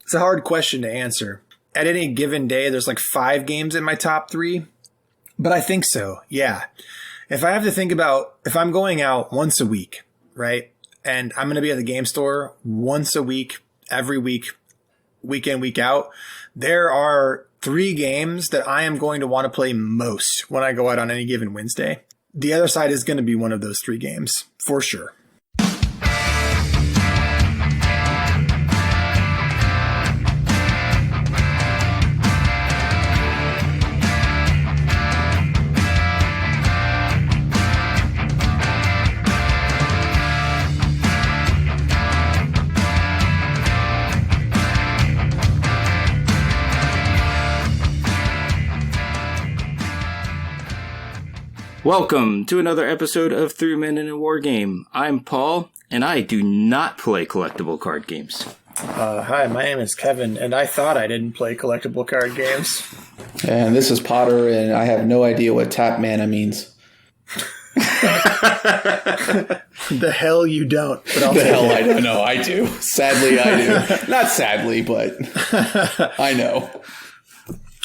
It's a hard question to answer. At any given day, there's like 5 games in my top 3. But I think so, yeah. If I have to think about if I'm going out once a week, right, and I'm going to be at the game store once a week, every week, week in, week out, there are 3 games that I am going to want to play most when I go out on any given Wednesday. The Other Side is going to be one of those 3 games, for sure. Welcome to another episode of 3 Men in a War Game. I'm Paul, and I do not play collectible card games. Hi, my name is Kevin, and I thought I didn't play collectible card games. And this is Potter, and I have no idea what tap mana means. The hell you don't. But I'll the hell I don't know. I do. Sadly, I do. Not sadly, but I know.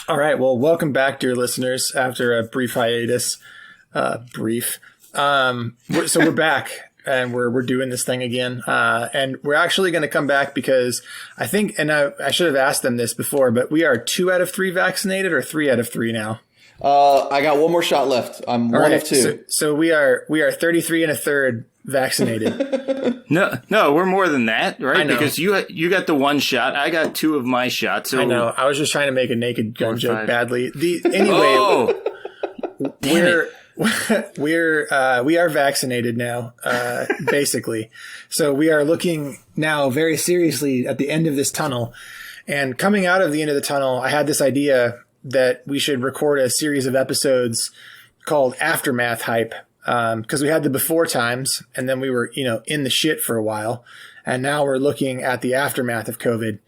All right. Well, welcome back, dear listeners, after a brief hiatus. So we're back, and we're doing this thing again. And we're actually going to come back because I think, and I should have asked them this before, but we are 2 out of 3 vaccinated or 3 out of 3 now. I got one more shot left. I'm one of 2. So we are 33 and a third vaccinated. No, we're more than that, right? Because you got the 1 shot. I got 2 of my shots. So I know. I was just trying to make a naked gun joke badly. We are vaccinated now, basically. So we are looking now very seriously at the end of this tunnel. And coming out of the end of the tunnel, I had this idea that we should record a series of episodes called Aftermath Hype. Because we had the before times, and then we were, in the shit for a while. And now we're looking at the aftermath of COVID.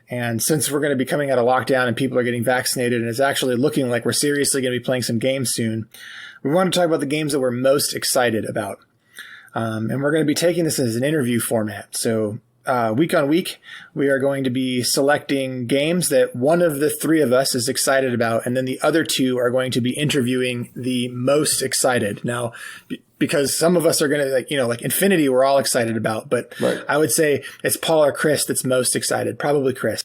And since we're going to be coming out of lockdown and people are getting vaccinated, and it's actually looking like we're seriously going to be playing some games soon, we want to talk about the games that we're most excited about. And we're going to be taking this as an interview format. So week on week, we are going to be selecting games that one of the 3 of us is excited about, and then the other 2 are going to be interviewing the most excited. Now, because some of us are going to, like Infinity, we're all excited about, but right. I would say it's Paul or Chris that's most excited. Probably Chris.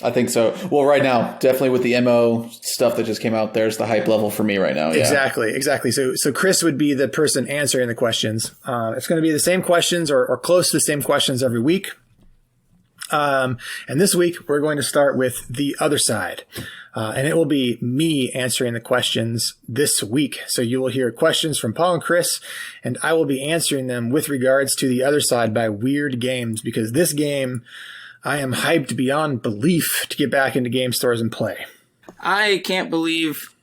I think so. Well, right now, definitely with the MO stuff that just came out, there's the hype level for me right now. Yeah. Exactly. So Chris would be the person answering the questions. It's going to be the same questions or close to the same questions every week. And this week, we're going to start with The Other Side. And it will be me answering the questions this week. So you will hear questions from Paul and Chris, and I will be answering them with regards to The Other Side by Weird Games, because this game, I am hyped beyond belief to get back into game stores and play. I can't believe,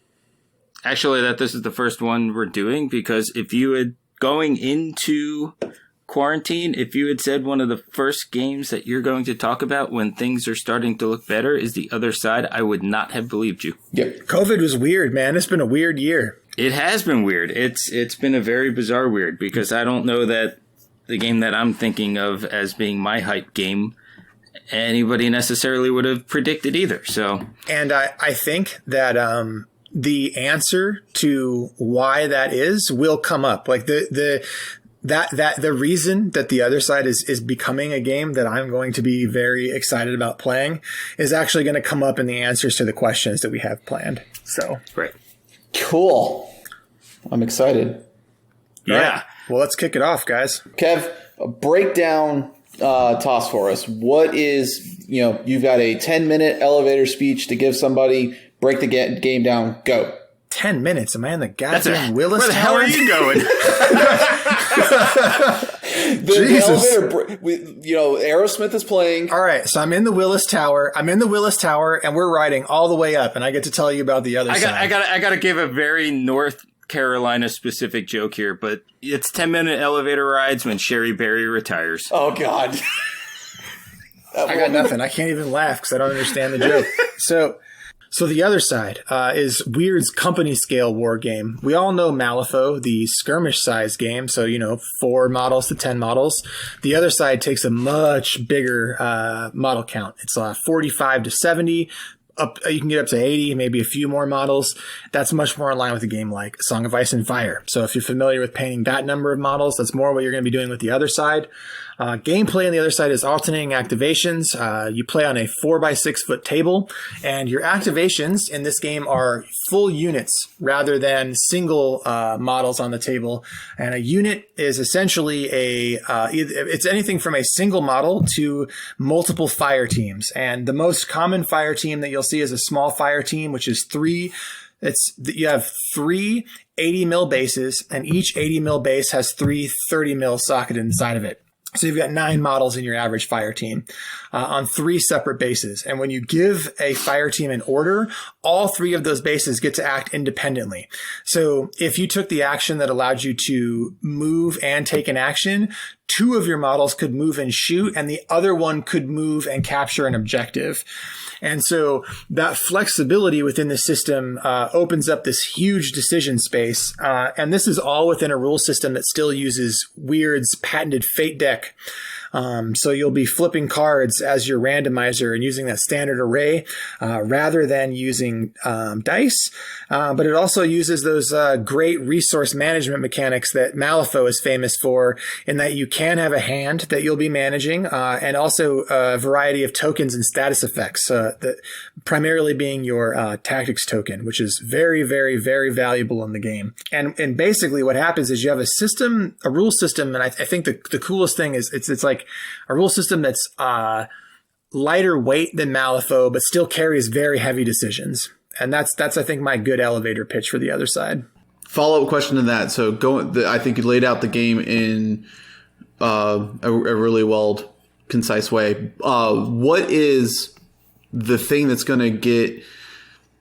actually, that this is the first one we're doing, because if you had, going into quarantine, if you had said one of the first games that you're going to talk about when things are starting to look better is The Other Side, I would not have believed you. Yep. COVID was weird, man. It's been a weird year. It has been weird. It's been a very bizarre weird, because I don't know that the game that I'm thinking of as being my hype game anybody necessarily would have predicted either. So, and I think that the answer to why that is will come up. Like the reason that The Other Side is becoming a game that I'm going to be very excited about playing is actually going to come up in the answers to the questions that we have planned. So great, cool. I'm excited. Yeah. Right. Well, let's kick it off, guys. Kev, break down. Toss for us. What is, you've got a 10-minute elevator speech to give somebody, break the game down, go. 10 minutes? Am I in the goddamn Willis Where the Tower? hell are you going? the elevator, Aerosmith is playing. All right, so I'm in the Willis Tower. And we're riding all the way up, and I get to tell you about The Other Side. I got to give a very North Carolina specific joke here, but it's 10-minute elevator rides when Sherry Berry retires. Oh God. I got nothing. I can't even laugh because I don't understand the joke. So So the other side is Weird's company scale war game. We all know Malifaux, the skirmish size game. So, 4 models to 10 models. The other side takes a much bigger model count. It's 45 to 70. You can get up to 80, maybe a few more models. That's much more in line with a game like Song of Ice and Fire. So if you're familiar with painting that number of models, that's more what you're going to be doing with the other side. Gameplay on the other side is alternating activations. You play on a 4x6 foot table, and your activations in this game are full units rather than single models on the table. And a unit is essentially it's anything from a single model to multiple fire teams. And the most common fire team that you'll see is a small fire team, which is 3. You have 3 80 mil bases, and each 80 mil base has 3 30 mil socketed inside of it. So you've got 9 models in your average fire team on 3 separate bases. And when you give a fire team an order, all 3 of those bases get to act independently. So if you took the action that allowed you to move and take an action, 2 of your models could move and shoot, and the other one could move and capture an objective. And so that flexibility within the system opens up this huge decision space. And this is all within a rule system that still uses Weird's patented fate deck. So you'll be flipping cards as your randomizer and using that standard array rather than using dice. But it also uses those great resource management mechanics that Malifaux is famous for, in that you can have a hand that you'll be managing and also a variety of tokens and status effects, primarily being your tactics token, which is very, very, very valuable in the game. And basically what happens is you have a rule system, and I think the coolest thing is it's like a rule system that's lighter weight than Malifaux, but still carries very heavy decisions. And that's I think my good elevator pitch for the other side. Follow-up question to that. So I think you laid out the game in a really well concise way. What is the thing that's going to get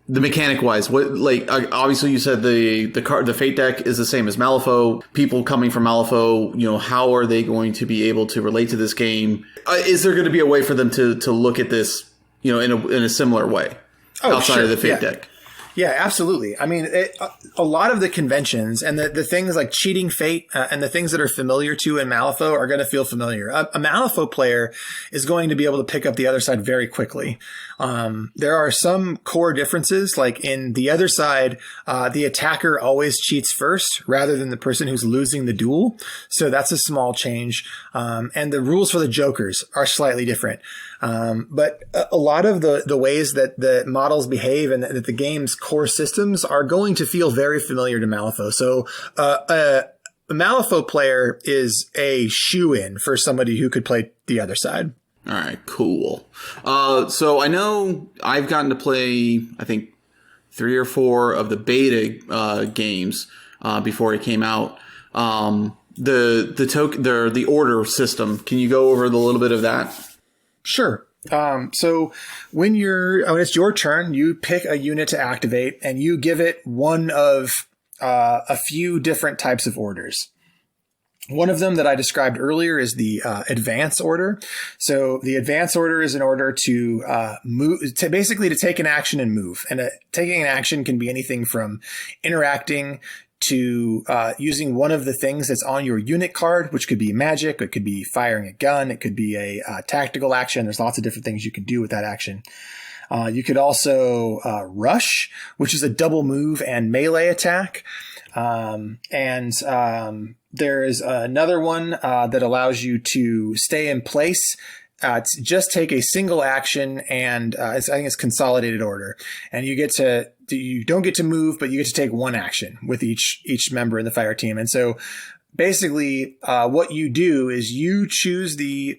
the mechanic wise? What, like, obviously you said the fate deck is the same as Malifaux. People coming from Malifaux, how are they going to be able to relate to this game? Is there going to be a way for them to look at this, in a similar way outside of the fate deck? Yeah, absolutely. I mean, a lot of the conventions and the things like cheating fate and the things that are familiar to in Malifaux are going to feel familiar. A Malifaux player is going to be able to pick up the other side very quickly. There are some core differences, like in the other side, the attacker always cheats first rather than the person who's losing the duel. So that's a small change. And the rules for the jokers are slightly different. But a lot of the ways that the models behave and that the game's core systems are going to feel very familiar to Malifaux. So a Malifaux player is a shoo-in for somebody who could play the other side. All right, cool. So I know I've gotten to play, I think, 3 or 4 of the beta games before it came out. The order system. Can you go over a little bit of that? Sure. So when it's your turn, you pick a unit to activate and you give it one of a few different types of orders. One of them that I described earlier is the advance order. So the advance order is an order to move, basically to take an action and move. And taking an action can be anything from interacting to using one of the things that's on your unit card, which could be magic, it could be firing a gun, it could be a tactical action. There's lots of different things you can do with that action. You could also rush, which is a double move and melee attack. There is another one that allows you to stay in place. Just take a single action, and I think it's consolidated order. And you don't get to move, but you get to take one action with each member in the fire team. And so basically what you do is you choose the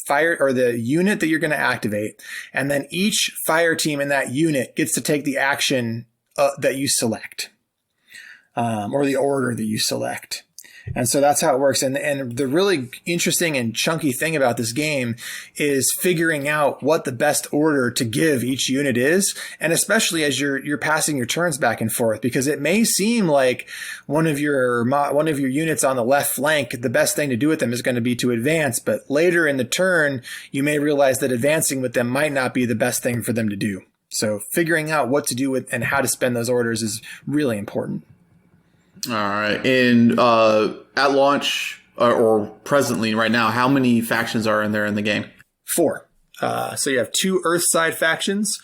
fire or the unit that you're going to activate, and then each fire team in that unit gets to take the action that you select, or the order that you select. And so that's how it works. And the really interesting and chunky thing about this game is figuring out what the best order to give each unit is. And especially as you're passing your turns back and forth, because it may seem like one of your units on the left flank, the best thing to do with them is going to be to advance. But later in the turn, you may realize that advancing with them might not be the best thing for them to do. So figuring out what to do with and how to spend those orders is really important. All right. And at launch or presently right now, how many factions are in there in the game? 4. So you have 2 Earthside factions,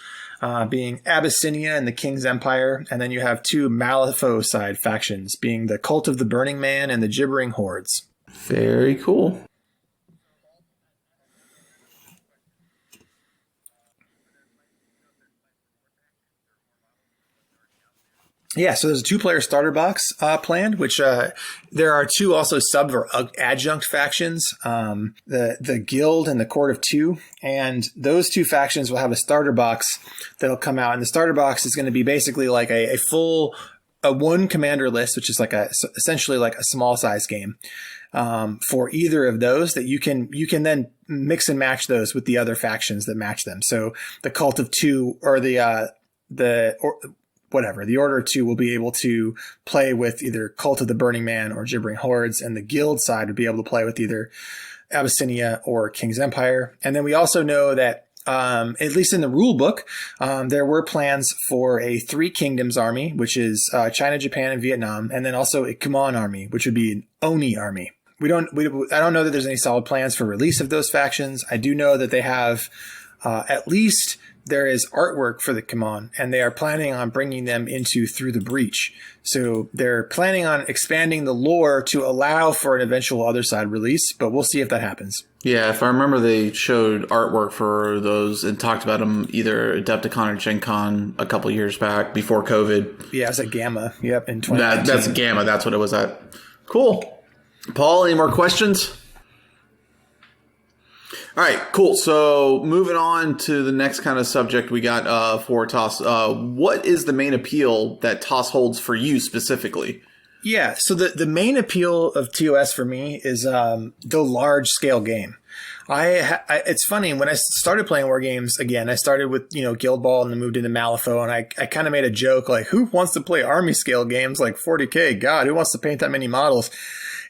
being Abyssinia and the King's Empire. And then you have 2 Malifaux-side factions, being the Cult of the Burning Man and the Gibbering Hordes. Very cool. Yeah, so there's a 2-player starter box planned, which there are 2 also sub or adjunct factions, the Guild and the Court of Two, and those 2 factions will have a starter box that'll come out, and the starter box is going to be basically like a full 1 commander list, which is like essentially like a small size game for either of those that you can then mix and match those with the other factions that match them. So the Cult of Two or the Order of Two will be able to play with either Cult of the Burning Man or Gibbering Hordes, and the Guild side would be able to play with either Abyssinia or King's Empire. And then we also know that, at least in the rule book, there were plans for a 3 Kingdoms army, which is China, Japan, and Vietnam, and then also a Kumon army, which would be an Oni army. I don't know that there's any solid plans for release of those factions. I do know that they have at least there is artwork for the Kumon, and they are planning on bringing them into Through the Breach. So they're planning on expanding the lore to allow for an eventual Otherside release, but we'll see if that happens. Yeah, if I remember, they showed artwork for those and talked about them either Adepticon or Gen Con a couple years back before COVID. Yeah, it was at Gamma. Yep, in 2019. That's Gamma. That's what it was at. Cool. Paul, any more questions? All right, cool. So moving on to the next kind of subject we got for TOS. What is the main appeal that TOS holds for you specifically? Yeah, so the main appeal of TOS for me is the large scale game. It's funny, when I started playing war games again, I started with Guild Ball and then moved into Malifaux, and I kind of made a joke like, who wants to play army scale games like 40K? God, who wants to paint that many models?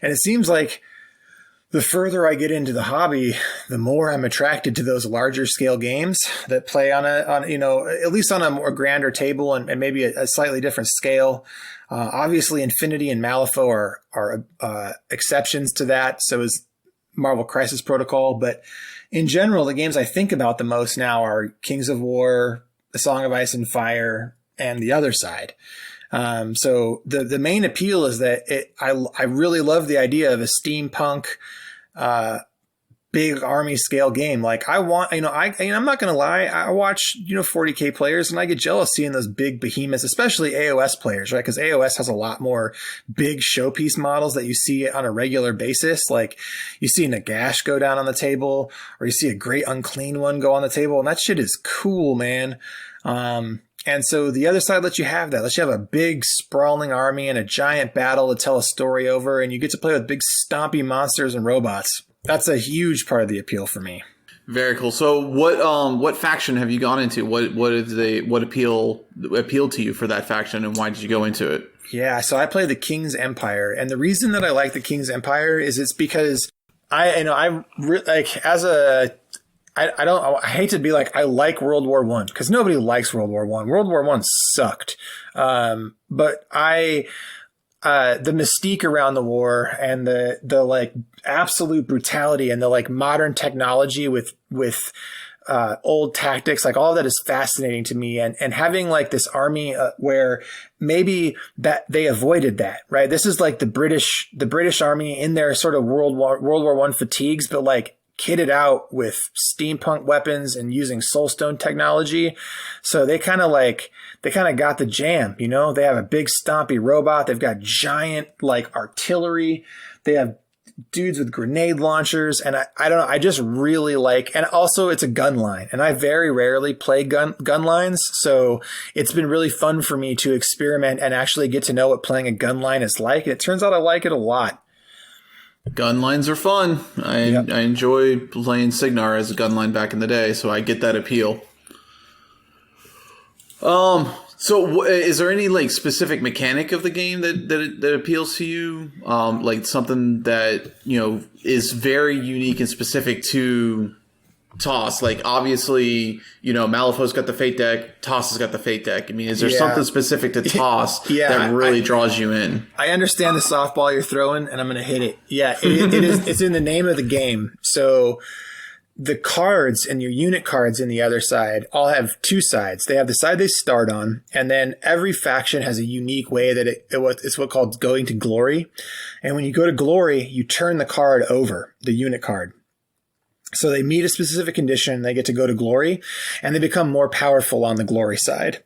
And it seems like the further I get into the hobby, the more I'm attracted to those larger scale games that play on at least on a more grander table and maybe a slightly different scale. Obviously, Infinity and Malifaux are exceptions to that. So is Marvel Crisis Protocol. But in general, the games I think about the most now are Kings of War, A Song of Ice and Fire, and the Otherside. So the main appeal is that I really love the idea of a steampunk, big army scale game. Like I'm not going to lie. I watch, 40K players and I get jealous seeing those big behemoths, especially AOS players, right? Cause AOS has a lot more big showpiece models that you see on a regular basis. Like you see Nagash go down on the table, or you see a Great Unclean One go on the table. And that shit is cool, man. And so the other side lets you have that. Lets you have a big sprawling army and a giant battle to tell a story over, and you get to play with big stompy monsters and robots. That's a huge part of the appeal for me. Very cool. So what faction have you gone into? What appealed to you for that faction, and why did you go into it? Yeah, so I play the King's Empire, and the reason that I like the King's Empire is it's because I hate to be like, I like World War I, because nobody likes World War I. World War I sucked. But the mystique around the war and the like absolute brutality and the like modern technology with old tactics, like all of that is fascinating to me. And having like this army where maybe that they avoided that, right? This is like the British army in their sort of World War I fatigues, but like kitted out with steampunk weapons and using soulstone technology. So they kind of got the jam, They have a big stompy robot. They've got giant like artillery. They have dudes with grenade launchers. And I don't know. I just really like, and also it's a gun line, and I very rarely play gun lines. So it's been really fun for me to experiment and actually get to know what playing a gun line is like. And it turns out I like it a lot. Gun lines are fun. I enjoy playing Signar as a gun line back in the day, so I get that appeal. So is there any like specific mechanic of the game that appeals to you? Like something that is very unique and specific to Toss? Like, obviously, Malifaux's got the Fate deck, Toss has got the Fate deck. I mean, is there something specific to Toss that really draws you in? I understand the softball you're throwing, and I'm going to hit it. Yeah, it is. It's in the name of the game. So the cards and your unit cards in the other side all have two sides. They have the side they start on, and then every faction has a unique way that it's what's called going to glory. And when you go to glory, you turn the card over, the unit card. So they meet a specific condition, they get to go to glory, and they become more powerful on the glory side.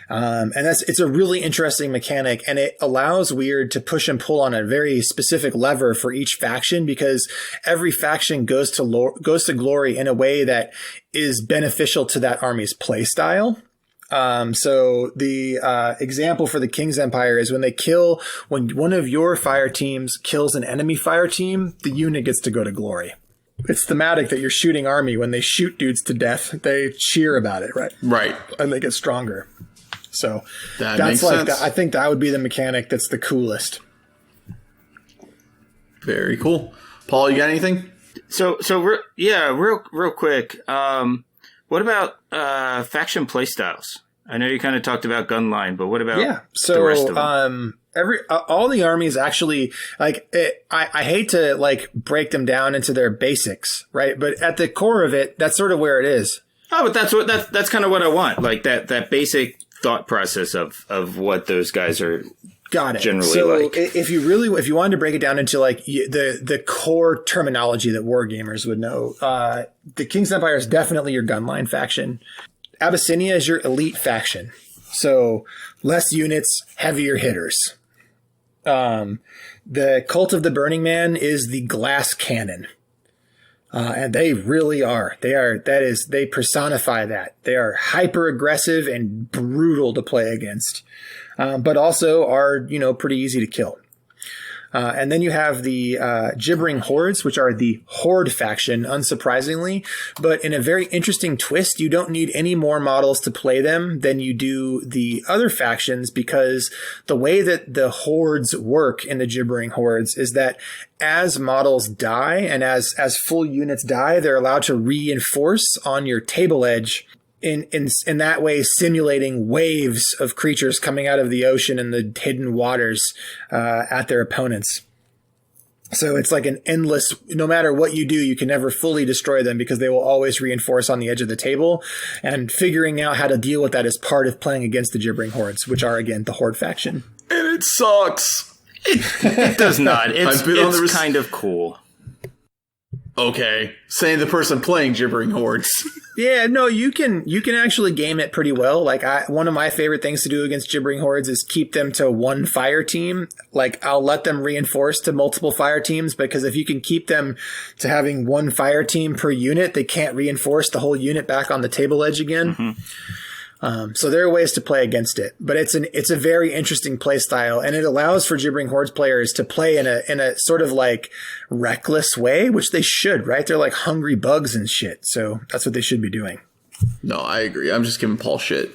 And it's a really interesting mechanic, and it allows Weird to push and pull on a very specific lever for each faction, because every faction goes to glory in a way that is beneficial to that army's play style. So the example for the King's Empire is when one of your fire teams kills an enemy fire team, the unit gets to go to glory. It's thematic that you're shooting army. When they shoot dudes to death, they cheer about it, right? Right. And they get stronger. So that makes sense. I think that would be the mechanic that's the coolest. Very cool. Paul, you got anything? Real quick. What about faction playstyles? I know you kind of talked about Gunline, but what about the rest of them? All the armies actually, like, I hate to like break them down into their basics, right? But at the core of it, that's sort of where it is. Oh, but that's kind of what I want, like that basic thought process of what those guys are. Got it. Generally, so like, if you wanted to break it down into like the core terminology that wargamers would know, the King's Empire is definitely your Gunline faction. Abyssinia is your elite faction, so less units, heavier hitters. The Cult of the Burning Man is the glass cannon. And they really are. They personify that. They are hyper aggressive and brutal to play against. But also are, pretty easy to kill. And then you have the Gibbering Hordes, which are the Horde faction, unsurprisingly. But in a very interesting twist, you don't need any more models to play them than you do the other factions, because the way that the Hordes work in the Gibbering Hordes is that as models die and as full units die, they're allowed to reinforce on your table edge, in that way simulating waves of creatures coming out of the ocean and the hidden waters at their opponents. So it's like an endless, no matter what you do, you can never fully destroy them because they will always reinforce on the edge of the table. And figuring out how to deal with that is part of playing against the Gibbering Hordes, which are, again, the Horde faction. And it sucks. It does not. It's kind of cool. Okay. Saying the person playing Gibbering Hordes. Yeah, no, you can actually game it pretty well. Like, one of my favorite things to do against Gibbering Hordes is keep them to one fire team. Like, I'll let them reinforce to multiple fire teams, because if you can keep them to having one fire team per unit, they can't reinforce the whole unit back on the table edge again. Mm-hmm. So there are ways to play against it, but it's a very interesting play style, and it allows for Gibbering Hordes players to play in a sort of like reckless way, which they should, right? They're like hungry bugs and shit. So that's what they should be doing. No, I agree. I'm just giving Paul shit.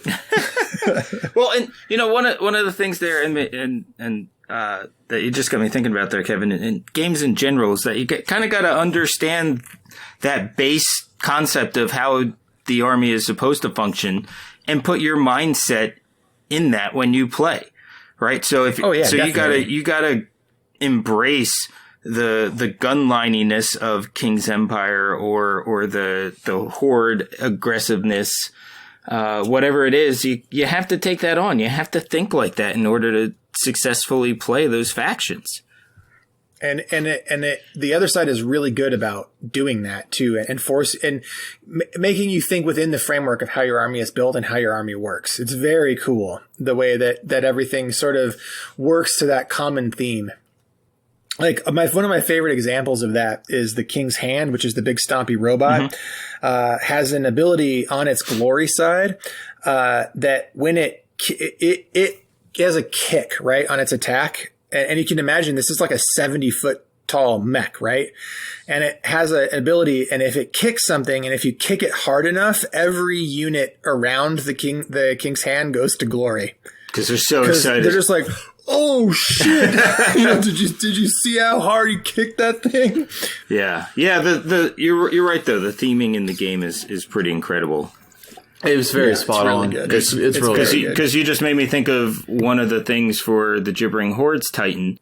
Well, and one of the things there, and that you just got me thinking about there, Kevin, in games in general, is that you kind of got to understand that base concept of how the army is supposed to function, and put your mindset in that when you play, right? So you gotta embrace the gunlininess of King's Empire or the Horde aggressiveness, whatever it is. You have to take that on. You have to think like that in order to successfully play those factions. And the other side is really good about doing that too, and making you think within the framework of how your army is built and how your army works. It's very cool the way that everything sort of works to that common theme. Like one of my favorite examples of that is the King's Hand, which is the big stompy robot. Mm-hmm. Has an ability on its glory side that when it has a kick, right, on its attack. And you can imagine this is like a 70-foot tall mech, right? And it has an ability, and if it kicks something, and if you kick it hard enough, every unit around the King's Hand goes to glory. Because they're so excited. They're just like, oh shit! Did you see how hard he kicked that thing? Yeah. You're right though. The theming in the game is pretty incredible. It was very spot really on. good. It's really good. Because you just made me think of one of the things for the Gibbering Hordes Titan,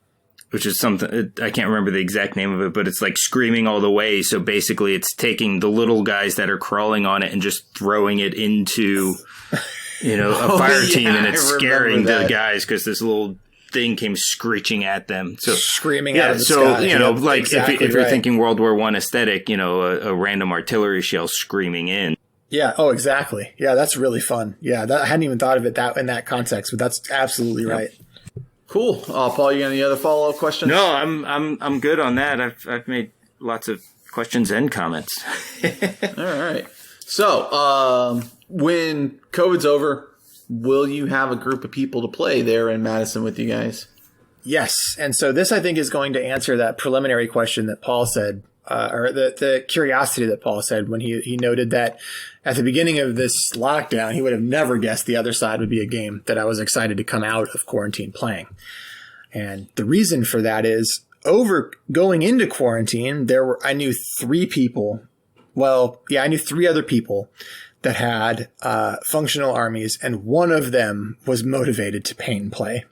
which is something, I can't remember the exact name of it, but it's like screaming all the way. So basically it's taking the little guys that are crawling on it and just throwing it into, a fire team, and it's scaring the guys because this little thing came screeching at them. So screaming out of the sky. Like exactly if you're thinking World War I aesthetic, a random artillery shell screaming in. Yeah. Oh, exactly. Yeah, that's really fun. Yeah, I hadn't even thought of it in that context, but that's absolutely right. Cool. Paul, you got any other follow-up questions? No, I'm good on that. I've made lots of questions and comments. All right. So, when COVID's over, will you have a group of people to play there in Madison with you guys? Yes. And so this, I think, is going to answer that preliminary question that Paul said, or the curiosity that Paul said when he noted that at the beginning of this lockdown, he would have never guessed the Otherside would be a game that I was excited to come out of quarantine playing. And the reason for that is going into quarantine, I knew three people. Well, yeah, I knew three other people that had functional armies, and one of them was motivated to paint and play.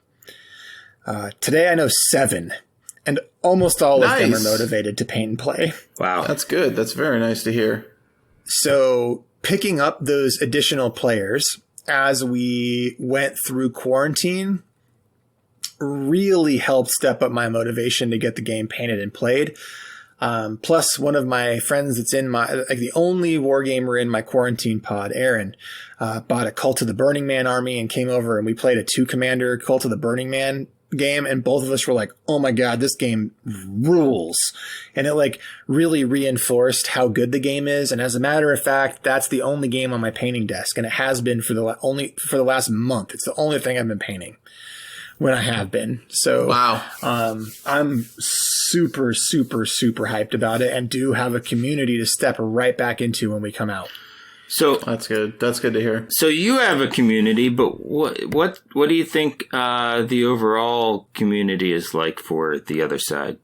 Today I know 7, and almost all of them are motivated to paint and play. Wow. That's good. That's very nice to hear. So picking up those additional players as we went through quarantine really helped step up my motivation to get the game painted and played. Plus, one of my friends that's in the only wargamer in my quarantine pod, Aaron, bought a Cult of the Burning Man army and came over, and we played a 2-commander Cult of the Burning Man game, and both of us were like, oh my god, this game rules. And it really reinforced how good the game is. And as a matter of fact, that's the only game on my painting desk, and it has been for the last month. It's the only thing I've been painting when I have been. So wow. I'm super, super, super hyped about it, and do have a community to step right back into when we come out. So that's good. That's good to hear. So you have a community, but what do you think the overall community is like for the Otherside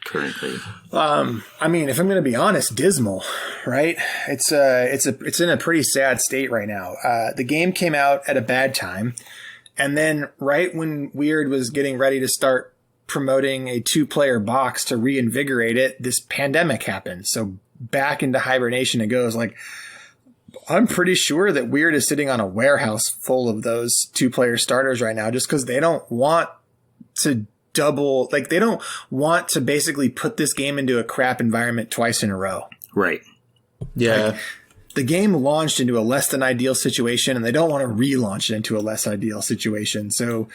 currently? I mean, if I'm going to be honest, dismal, right? It's in a pretty sad state right now. The game came out at a bad time, and then right when Weird was getting ready to start promoting a 2-player box to reinvigorate it, this pandemic happened. So back into hibernation it goes. I'm pretty sure that Weird is sitting on a warehouse full of those 2-player starters right now, just because they don't want to they don't want to basically put this game into a crap environment twice in a row. Right. Yeah. The game launched into a less than ideal situation, and they don't want to relaunch it into a less ideal situation. So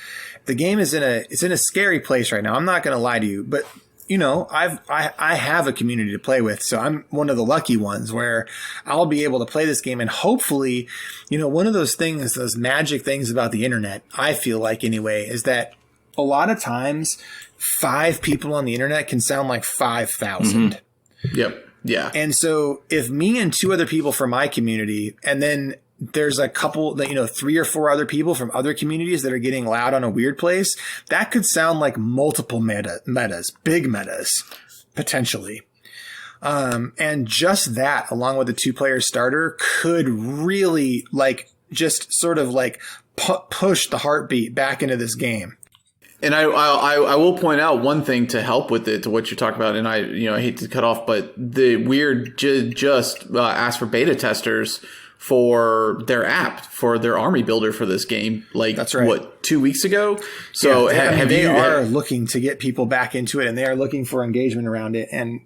the game is in a scary place right now. I'm not going to lie to you, but I have a community to play with, so I'm one of the lucky ones where I'll be able to play this game. And hopefully, one of those things, those magic things about the internet, I feel like anyway, is that a lot of times 5 people on the internet can sound like 5,000. Mm-hmm. Yep. Yeah. And so if me and 2 other people from my community, and then there's a couple that, 3 or 4 other people from other communities that are getting loud on a Weird place, that could sound like multiple metas, big metas, potentially. And just that, along with the 2-player starter, could really just sort of push the heartbeat back into this game. And I will point out one thing to help with it, to what you're talking about. And I hate to cut off, but the Weird just asked for beta testers for their app, for their army builder for this game. That's right. What, 2 weeks ago? So yeah, they are looking to get people back into it, and they are looking for engagement around it. And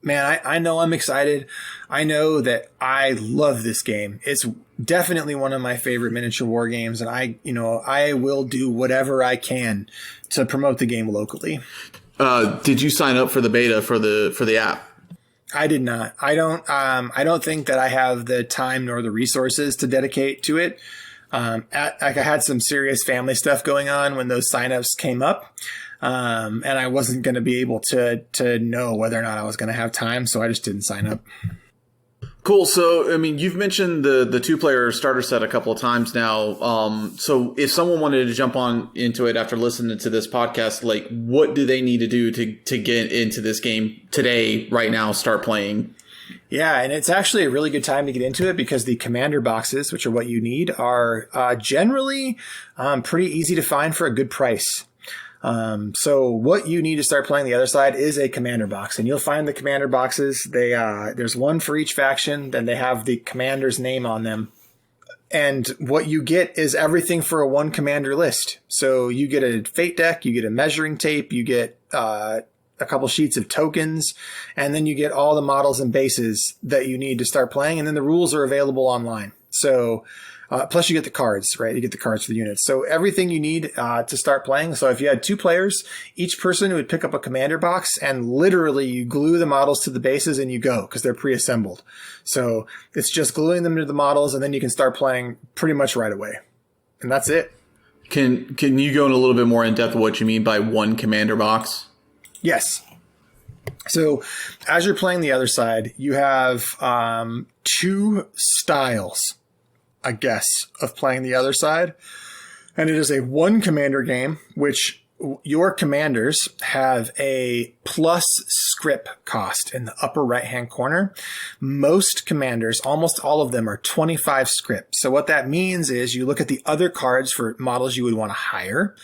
man, I know I'm excited. I know that I love this game. It's definitely one of my favorite miniature war games, and I will do whatever I can to promote the game locally. Did you sign up for the beta for the app? I did not. I don't think that I have the time nor the resources to dedicate to it. I had some serious family stuff going on when those signups came up, and I wasn't going to be able to know whether or not I was going to have time, so I just didn't sign up. Cool. So, I mean, you've mentioned the 2-player starter set a couple of times now. So if someone wanted to jump on into it after listening to this podcast, like, what do they need to do to get into this game today, right now, start playing? Yeah, and it's actually a really good time to get into it because the commander boxes, which are what you need, are generally pretty easy to find for a good price. So what you need to start playing the other side is a commander box, and you'll find the commander boxes. There's one for each faction, then they have the commander's name on them. And what you get is everything for a one commander list. So you get a fate deck, you get a measuring tape, you get, a couple sheets of tokens, and then you get all the models and bases that you need to start playing. And then the rules are available online. So, plus you get the cards, right? You get the cards for the units. So everything you need to start playing. So if you had 2 players, each person would pick up a commander box and literally you glue the models to the bases and you go because they're pre-assembled. So it's just gluing them to the models and then you can start playing pretty much right away. And that's it. Can you go in a little bit more in depth of what you mean by one commander box? Yes. So as you're playing the other side, you have 2 styles, I guess, of playing the other side. And it is a one commander game, which your commanders have a plus script cost in the upper right-hand corner. Most commanders, almost all of them, are 25 script. So what that means is you look at the other cards for models you would want to hire,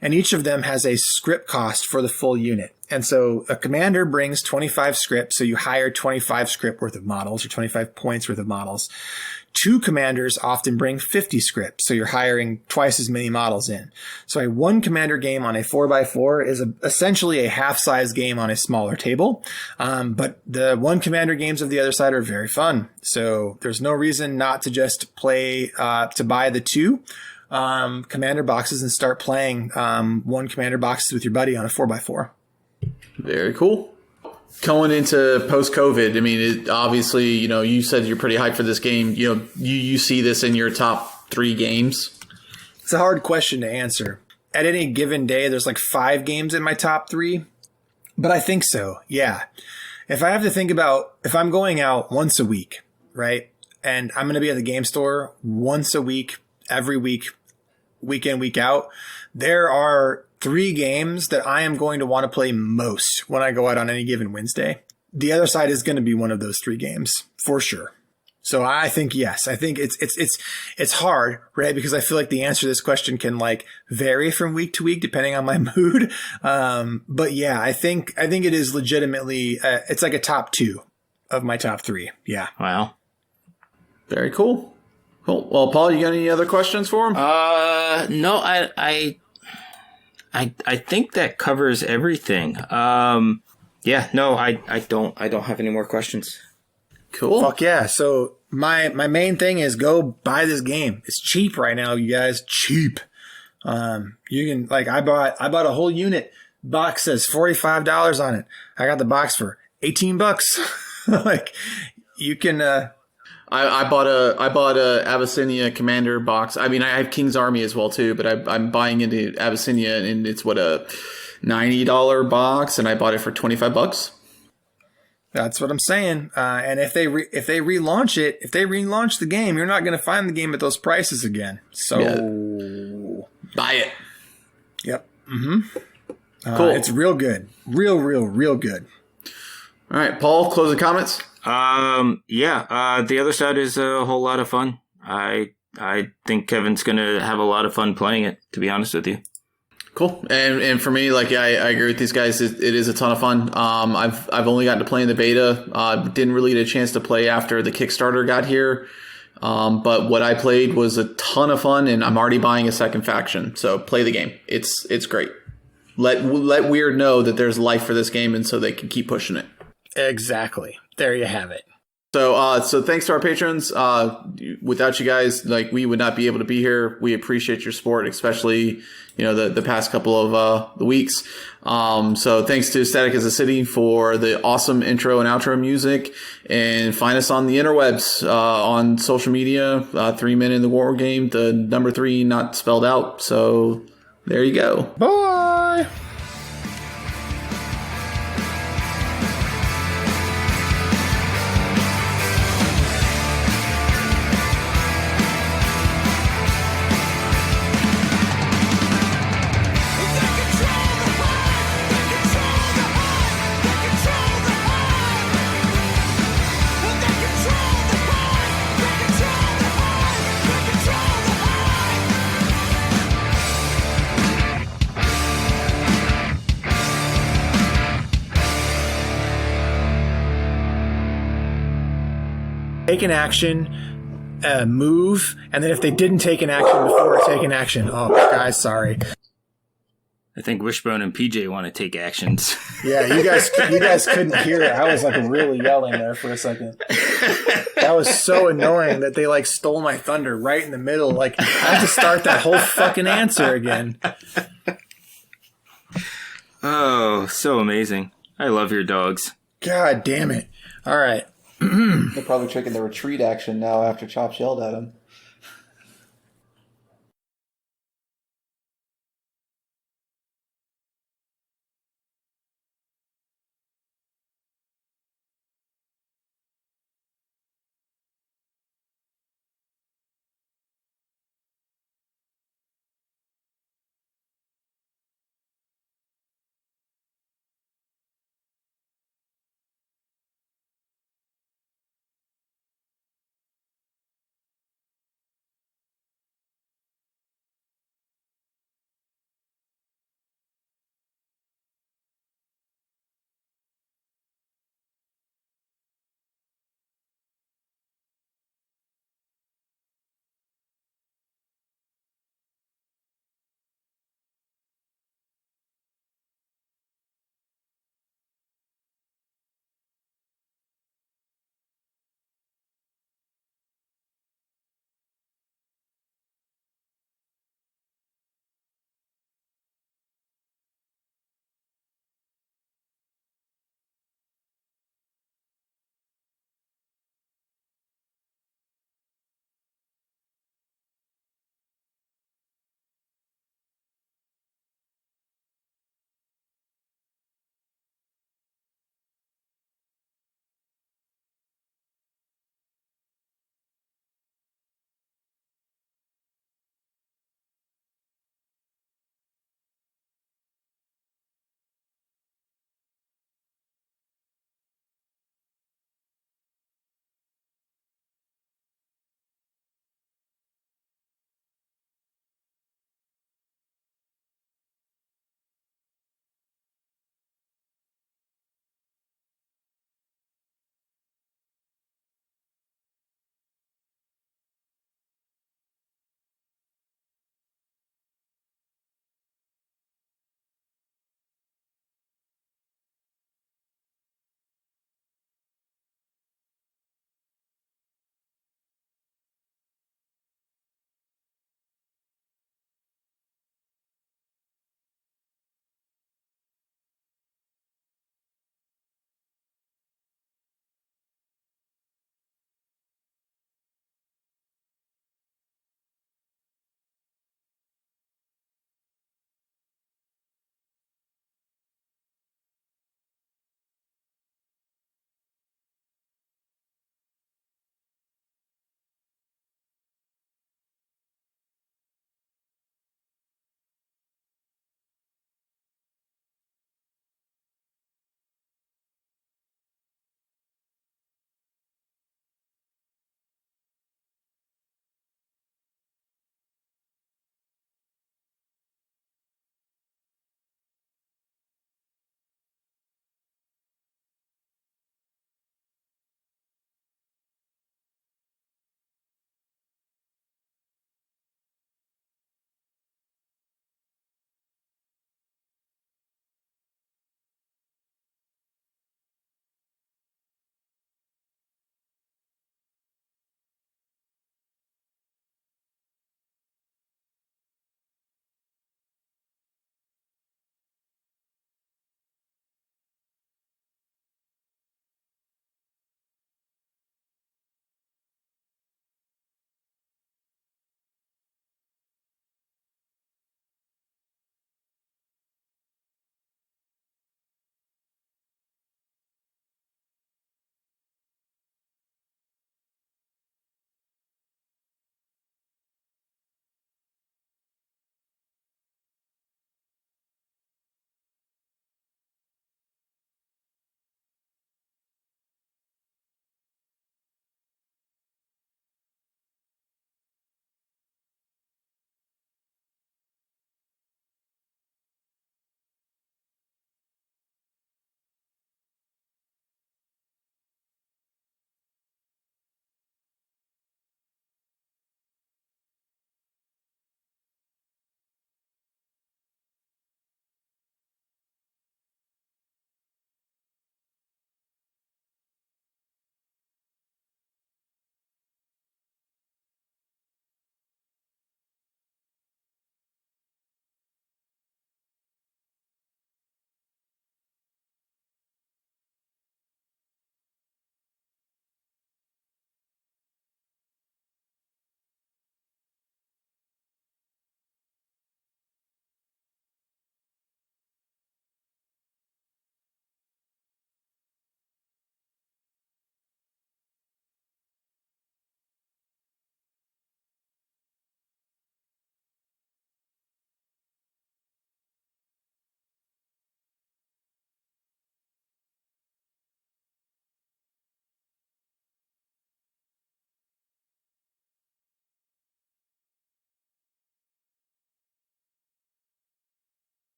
and each of them has a script cost for the full unit. And so a commander brings 25 script, so you hire 25 script worth of models or 25 points worth of models. 2 commanders often bring 50 script, so you're hiring twice as many models in. So a one commander game on a 4x4 is essentially a half-size game on a smaller table. But the one commander games of the other side are very fun. So there's no reason not to just play, to buy the 2 commander boxes and start playing one commander boxes with your buddy on a 4x4. Very cool. Going into post-COVID, I mean, obviously, you said you're pretty hyped for this game. You see this in your top 3 games? It's a hard question to answer. At any given day, there's like 5 games in my top 3, but I think so. Yeah. If I have to think about if I'm going out once a week, right? And I'm going to be at the game store once a week, every week, week in, week out, there are 3 games that I am going to want to play most when I go out on any given Wednesday. The other side is going to be one of those 3 games for sure. So I think yes. I think it's hard, right? Because I feel like the answer to this question can like vary from week to week depending on my mood. But yeah, I think it is legitimately it's like a top 2 of my top 3. Yeah. Wow. Very cool. Cool. Well, Paul, you got any other questions for him? No, I think that covers everything. Yeah, no, I don't have any more questions. Cool. Fuck yeah. So my main thing is go buy this game. It's cheap right now, you guys. Cheap. You can I bought a whole unit. Box says $45 on it. I got the box for $18. Like you can I bought a Abyssinia Commander box. I mean, I have King's Army as well too, but I'm buying into Abyssinia, and it's a $90 box, and I bought it for $25. That's what I'm saying. And if they relaunch it, if they relaunch the game, you're not going to find the game at those prices again. So buy it. Yep. Mm-hmm. Cool. It's real good. Real good. All right, Paul, closing comments. The other side is a whole lot of fun. I think Kevin's gonna have a lot of fun playing it, to be honest with you. Cool. And for me, I agree with these guys. It is a ton of fun. I've only gotten to play in the beta. Didn't really get a chance to play after the Kickstarter got here. But what I played was a ton of fun, and I'm already buying a second faction. So play the game. It's great. Let Weird know that there's life for this game, and so they can keep pushing it. Exactly. There you have it. So thanks to our patrons. Without you guys, we would not be able to be here. We appreciate your support, especially, the past couple of the weeks. So thanks to Static as a City for the awesome intro and outro music, and find us on the interwebs, on social media, 3 Men in the War Game, the number 3 not spelled out. So there you go. Bye. take an action, move, and then if they didn't take an action before taking action, oh, guys, sorry. I think Wishbone and PJ want to take actions. Yeah, you guys couldn't hear it. I was like really yelling there for a second. That was so annoying that they like stole my thunder right in the middle. Like I had to start that whole fucking answer again. Oh, so amazing. I love your dogs. God damn it. All right. They're probably taking the retreat action now after Chops yelled at him.